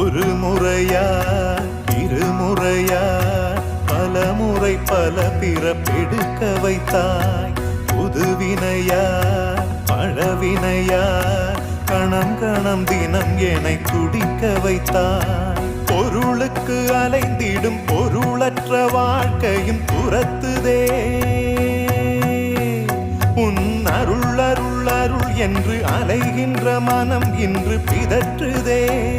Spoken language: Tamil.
ஒரு முறையா இருமுறையா பல முறை பல பிறப்பெடுக்க வைத்தாய். புதுவினையா பழவினையா கணம் கணம் தினம் என்னை துடிக்க வைத்தாய். பொருளுக்கு அலைந்திடும் பொருளற்ற வாழ்க்கையும் துரத்துதே. உன் அருள் அருள் அருள் என்று அலைகின்ற மனம் இன்று பிதற்றுதே.